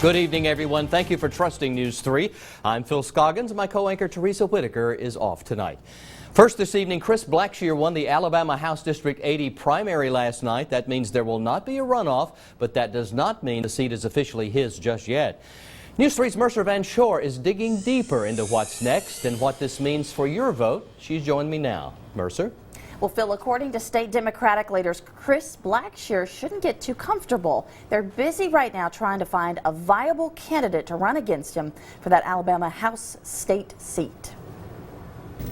Good evening, everyone. Thank you for trusting News 3. I'm Phil Scoggins. My co-anchor Teresa Whitaker is off tonight. First this evening, Chris Blackshear won the Alabama House District 80 primary last night. That means there will not be a runoff, but that does not mean the seat is officially his just yet. News 3's Mercer Van Shore is digging deeper into what's next and what this means for your vote. She's joined me now. Mercer? Well, Phil, according to state Democratic leaders, Chris Blackshear shouldn't get too comfortable. They're busy right now trying to find a viable candidate to run against him for that Alabama House state seat.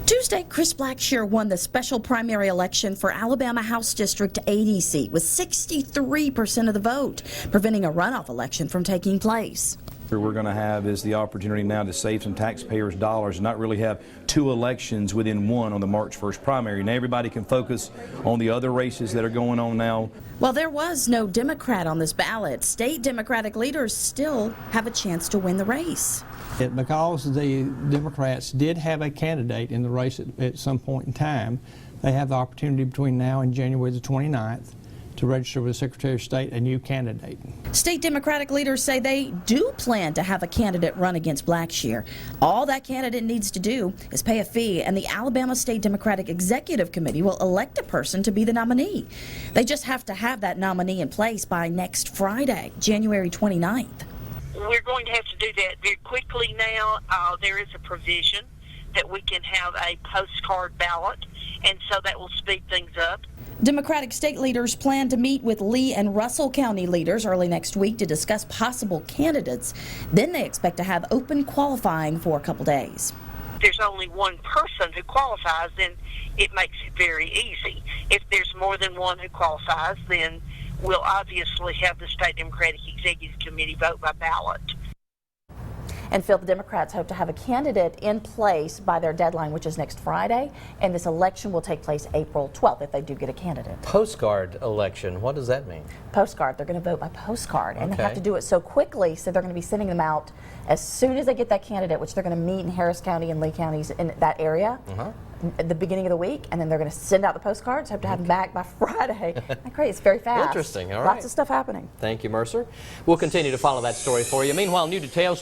Tuesday, Chris Blackshear won the special primary election for Alabama House District 80 seat with 63% of the vote, preventing a runoff election from taking place. What we're going to have is the opportunity now to save some taxpayers' dollars and not really have two elections within one on the March 1st primary. Now everybody can focus on the other races that are going on now. While there was no Democrat on this ballot, state Democratic leaders still have a chance to win the race. Because the Democrats did have a candidate in the race at some point in time, they have the opportunity between now and January the 29th to register with the Secretary of State a new candidate. State Democratic leaders say they do plan to have a candidate run against Blackshear. All that candidate needs to do is pay a fee, and the Alabama State Democratic Executive Committee will elect a person to be the nominee. They just have to have that nominee in place by next Friday, January 29th. We're going to have to do that very quickly now. There is a provision that we can have a postcard ballot, and so that will speed things up. Democratic state leaders plan to meet with Lee and Russell County leaders early next week to discuss possible candidates. Then they expect to have open qualifying for a couple days. If there's only one person who qualifies, then it makes it very easy. If there's more than one who qualifies, then we'll obviously have the State Democratic Executive Committee vote by ballot. And Phil, the Democrats hope to have a candidate in place by their deadline, which is next Friday, and this election will take place April 12th if they do get a candidate. Postcard election. What does that mean? Postcard. They're going to vote by postcard, and they have Okay. to do it so quickly, so they're going to be sending them out as soon as they get that candidate, which they're going to meet in Harris County and Lee counties in that area at the beginning of the week, and then they're going to send out the postcards. Hope to have them back by Friday. Great. It's very fast. Interesting. All right. Lots of stuff happening. Thank you, Mercer. We'll continue to follow that story for you. Meanwhile, new details